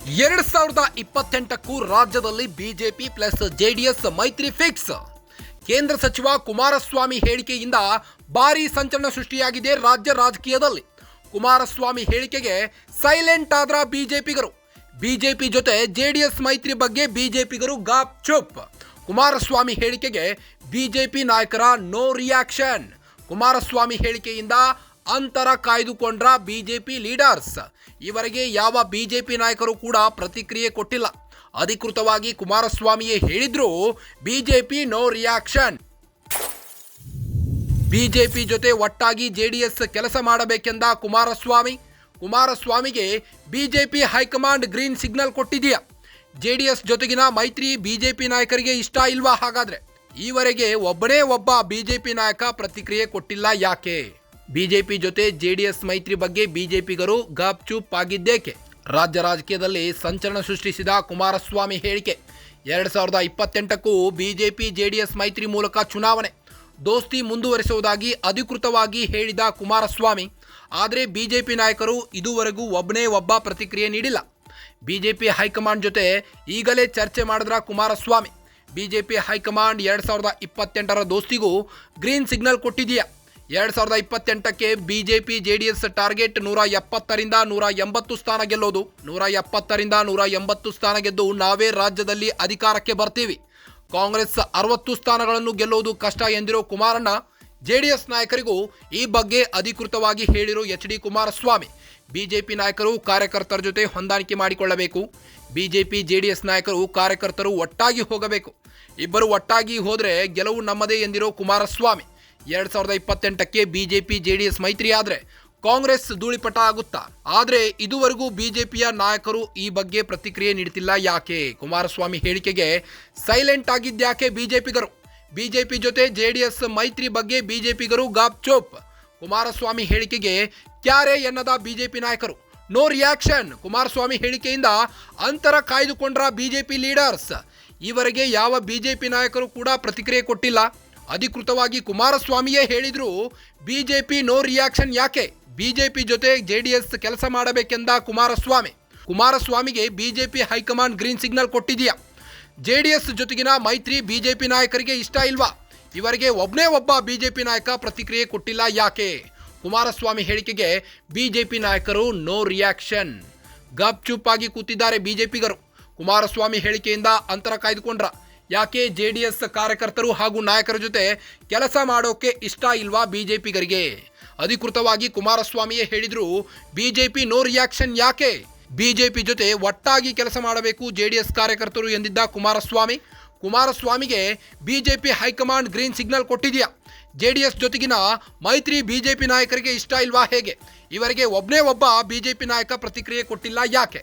2028ಕ್ಕೂ ರಾಜ್ಯದಲ್ಲಿ BJP plus JDS ಮೈತ್ರಿ fix. ಕೇಂದ್ರ ಸಚಿವ ಕುಮಾರಸ್ವಾಮಿ ಹೇಳಿಕೆಯಿಂದ ಭಾರೀ ಸಂಚಲನ ಸೃಷ್ಟಿಯಾಗಿದೆ ರಾಜ್ಯ ರಾಜಕೀಯದಲ್ಲಿ. ಕುಮಾರಸ್ವಾಮಿ ಹೇಳಿಕೆಗೆ ಸೈಲೆಂಟ್ ಆದ್ರ ಬಿಜೆಪಿಗರು. ಬಿಜೆಪಿ ಜೊತೆ ಜೆಡಿಎಸ್ ಮೈತ್ರಿ ಬಗ್ಗೆ ಬಿಜೆಪಿಗರು ಗಾಪ್ ಚುಪ್. ಕುಮಾರಸ್ವಾಮಿ ಹೇಳಿಕೆಗೆ ಬಿಜೆಪಿ ನಾಯಕರ ನೋ ರಿಯಾಕ್ಷನ್. ಕುಮಾರಸ್ವಾಮಿ ಹೇಳಿಕೆಯಿಂದ ಅಂತರ ಕಾಯ್ದುಕೊಂಡ್ರ ಬಿಜೆಪಿ ಲೀಡರ್ಸ್. ಈವರೆಗೆ ಯಾವ ಬಿಜೆಪಿ ನಾಯಕರು ಕೂಡ ಪ್ರತಿಕ್ರಿಯೆ ಕೊಟ್ಟಿಲ್ಲ. ಅಧಿಕೃತವಾಗಿ ಕುಮಾರಸ್ವಾಮಿಯೇ ಹೇಳಿದ್ರು ಬಿಜೆಪಿ ನೋ ರಿಯಾಕ್ಷನ್. ಬಿಜೆಪಿ ಜೊತೆ ಒಟ್ಟಾಗಿ ಜೆಡಿಎಸ್ ಕೆಲಸ ಮಾಡಬೇಕೆಂದ ಕುಮಾರಸ್ವಾಮಿಗೆ ಬಿಜೆಪಿ ಹೈಕಮಾಂಡ್ ಗ್ರೀನ್ ಸಿಗ್ನಲ್ ಕೊಟ್ಟಿದೆಯಾ? ಜೆಡಿಎಸ್ ಜೊತೆಗಿನ ಮೈತ್ರಿ ಬಿಜೆಪಿ ನಾಯಕರಿಗೆ ಇಷ್ಟ ಇಲ್ವಾ? ಹಾಗಾದ್ರೆ ಈವರೆಗೆ ಒಬ್ಬನೇ ಒಬ್ಬ ಬಿಜೆಪಿ ನಾಯಕ ಪ್ರತಿಕ್ರಿಯೆ ಕೊಟ್ಟಿಲ್ಲ, ಯಾಕೆ? ಬಿಜೆಪಿ ಜೊತೆ ಜೆಡಿಎಸ್ ಮೈತ್ರಿ ಬಗ್ಗೆ ಬಿಜೆಪಿಗರು ಗಾಪ್ ಚೂಪ್ ಆಗಿದ್ದೇಕೆ? ರಾಜ್ಯ ರಾಜಕೀಯದಲ್ಲಿ ಸಂಚಲನ ಸೃಷ್ಟಿಸಿದ ಕುಮಾರಸ್ವಾಮಿ ಹೇಳಿಕೆ. 2028ಕ್ಕೂ ಬಿಜೆಪಿ ಜೆಡಿಎಸ್ ಮೈತ್ರಿ ಮೂಲಕ ಚುನಾವಣೆ ದೋಸ್ತಿ ಮುಂದುವರಿಸುವುದಾಗಿ ಅಧಿಕೃತವಾಗಿ ಹೇಳಿದ ಕುಮಾರಸ್ವಾಮಿ. ಆದರೆ ಬಿಜೆಪಿ ನಾಯಕರು ಇದುವರೆಗೂ ಒಬ್ಬನೇ ಒಬ್ಬ ಪ್ರತಿಕ್ರಿಯೆ ನೀಡಿಲ್ಲ. ಬಿಜೆಪಿ ಹೈಕಮಾಂಡ್ ಜೊತೆ ಈಗಲೇ ಚರ್ಚೆ ಮಾಡಿದ್ರ ಕುಮಾರಸ್ವಾಮಿ. ಬಿಜೆಪಿ ಹೈಕಮಾಂಡ್ 2028ರ ದೋಸ್ತಿಗೂ ಗ್ರೀನ್ ಸಿಗ್ನಲ್ ಕೊಟ್ಟಿದೆಯಾ? 2028ಕ್ಕೆ ಬಿಜೆಪಿ ಜೆಡಿಎಸ್ ಟಾರ್ಗೆಟ್ 170ರಿಂದ 180 ಸ್ಥಾನ ಗೆಲ್ಲೋದು. 170ರಿಂದ 180 ಸ್ಥಾನ ಗೆದ್ದು ನಾವೇ ರಾಜ್ಯದಲ್ಲಿ ಅಧಿಕಾರಕ್ಕೆ ಬರ್ತೀವಿ. ಕಾಂಗ್ರೆಸ್ 60 ಸ್ಥಾನಗಳನ್ನು ಗೆಲ್ಲೋದು ಕಷ್ಟ ಎಂದಿರೋ ಕುಮಾರಣ್ಣ ಜೆಡಿಎಸ್ ನಾಯಕರಿಗೂ ಈ ಬಗ್ಗೆ ಅಧಿಕೃತವಾಗಿ ಹೇಳಿರೋ ಎಚ್.ಡಿ. ಕುಮಾರಸ್ವಾಮಿ. ಬಿಜೆಪಿ ನಾಯಕರು ಕಾರ್ಯಕರ್ತರ ಜೊತೆ ಹೊಂದಾಣಿಕೆ ಮಾಡಿಕೊಳ್ಳಬೇಕು. ಬಿಜೆಪಿ ಜೆಡಿಎಸ್ ನಾಯಕರು ಕಾರ್ಯಕರ್ತರು ಒಟ್ಟಾಗಿ ಹೋಗಬೇಕು. ಇಬ್ಬರು ಒಟ್ಟಾಗಿ ಹೋದರೆ ಗೆಲುವು ನಮ್ಮದೇ ಎಂದಿರೋ ಕುಮಾರಸ್ವಾಮಿ. 2028ಕ್ಕೆ ಬಿಜೆಪಿ ಜೆಡಿಎಸ್ ಮೈತ್ರಿ ಆದರೆ ಕಾಂಗ್ರೆಸ್ ಧೂಳಿಪಟ ಆಗುತ್ತಾ? ಆದರೆ ಇದುವರೆಗೂ ಬಿಜೆಪಿಯ ನಾಯಕರು ಈ ಬಗ್ಗೆ ಪ್ರತಿಕ್ರಿಯೆ ನೀಡುತ್ತಿಲ್ಲ, ಯಾಕೆ? ಕುಮಾರಸ್ವಾಮಿ ಹೇಳಿಕೆಗೆ ಸೈಲೆಂಟ್ ಆಗಿದ್ಯಾಕೆ ಬಿಜೆಪಿಗರು? ಬಿಜೆಪಿ ಜೊತೆ ಜೆಡಿಎಸ್ ಮೈತ್ರಿ ಬಗ್ಗೆ ಬಿಜೆಪಿಗರು ಗಾಪ್ ಚೋಪ್. ಕುಮಾರಸ್ವಾಮಿ ಹೇಳಿಕೆಗೆ ಕ್ಯಾರೆ ಎನ್ನದ ಬಿಜೆಪಿ ನಾಯಕರು. No reaction. ಕುಮಾರಸ್ವಾಮಿ ಹೇಳಿಕೆಯಿಂದ ಅಂತರ ಕಾಯ್ದುಕೊಂಡ್ರ ಬಿಜೆಪಿ ಲೀಡರ್ಸ್. ಈವರೆಗೆ ಯಾವ ಬಿಜೆಪಿ ನಾಯಕರು ಕೂಡ ಪ್ರತಿಕ್ರಿಯೆ ಕೊಟ್ಟಿಲ್ಲ. ಅಧಿಕೃತವಾಗಿ ಕುಮಾರಸ್ವಾಮಿಯೇ ಹೇಳಿದ್ರು ಬಿಜೆಪಿ ನೋ ರಿಯಾಕ್ಷನ್, ಯಾಕೆ? ಬಿಜೆಪಿ ಜೊತೆ ಜೆಡಿಎಸ್ ಕೆಲಸ ಮಾಡಬೇಕೆಂದ ಕುಮಾರಸ್ವಾಮಿಗೆ ಬಿಜೆಪಿ ಹೈಕಮಾಂಡ್ ಗ್ರೀನ್ ಸಿಗ್ನಲ್ ಕೊಟ್ಟಿದೆಯಾ? ಜೆಡಿಎಸ್ ಜೊತೆಗಿನ ಮೈತ್ರಿ ಬಿಜೆಪಿ ನಾಯಕರಿಗೆ ಇಷ್ಟ ಇಲ್ವಾ? ಇವರಿಗೆ ಒಬ್ಬನೇ ಒಬ್ಬ ಬಿಜೆಪಿ ನಾಯಕ ಪ್ರತಿಕ್ರಿಯೆ ಕೊಟ್ಟಿಲ್ಲ, ಯಾಕೆ? ಕುಮಾರಸ್ವಾಮಿ ಹೇಳಿಕೆಗೆ ಬಿಜೆಪಿ ನಾಯಕರು ನೋ ರಿಯಾಕ್ಷನ್. ಗಪ್ ಚುಪ್ ಆಗಿ ಕೂತಿದ್ದಾರೆ ಬಿಜೆಪಿಗರು. ಕುಮಾರಸ್ವಾಮಿ ಹೇಳಿಕೆಯಿಂದ ಅಂತರ ಕಾಯ್ದುಕೊಂಡ್ರ? ಯಾಕೆ ಜೆಡಿಎಸ್ ಕಾರ್ಯಕರ್ತರು ಹಾಗೂ ನಾಯಕರ ಜೊತೆ ಕೆಲಸ ಮಾಡೋಕೆ ಇಷ್ಟ ಇಲ್ವಾ ಬಿಜೆಪಿಗರಿಗೆ? ಅಧಿಕೃತವಾಗಿ ಕುಮಾರಸ್ವಾಮಿಯೇ ಹೇಳಿದ್ರು ಬಿಜೆಪಿ ನೋ ರಿಯಾಕ್ಷನ್, ಯಾಕೆ? ಬಿಜೆಪಿ ಜೊತೆ ಒಟ್ಟಾಗಿ ಕೆಲಸ ಮಾಡಬೇಕು ಜೆಡಿಎಸ್ ಕಾರ್ಯಕರ್ತರು ಎಂದಿದ್ದ ಕುಮಾರಸ್ವಾಮಿಗೆ ಬಿಜೆಪಿ ಹೈಕಮಾಂಡ್ ಗ್ರೀನ್ ಸಿಗ್ನಲ್ ಕೊಟ್ಟಿದೆಯಾ? ಜೆಡಿಎಸ್ ಜೊತೆಗಿನ ಮೈತ್ರಿ ಬಿಜೆಪಿ ನಾಯಕರಿಗೆ ಇಷ್ಟ ಇಲ್ವಾ, ಹೇಗೆ? ಇವರಿಗೆ ಒಬ್ಬನೇ ಒಬ್ಬ ಬಿಜೆಪಿ ನಾಯಕ ಪ್ರತಿಕ್ರಿಯೆ ಕೊಟ್ಟಿಲ್ಲ, ಯಾಕೆ?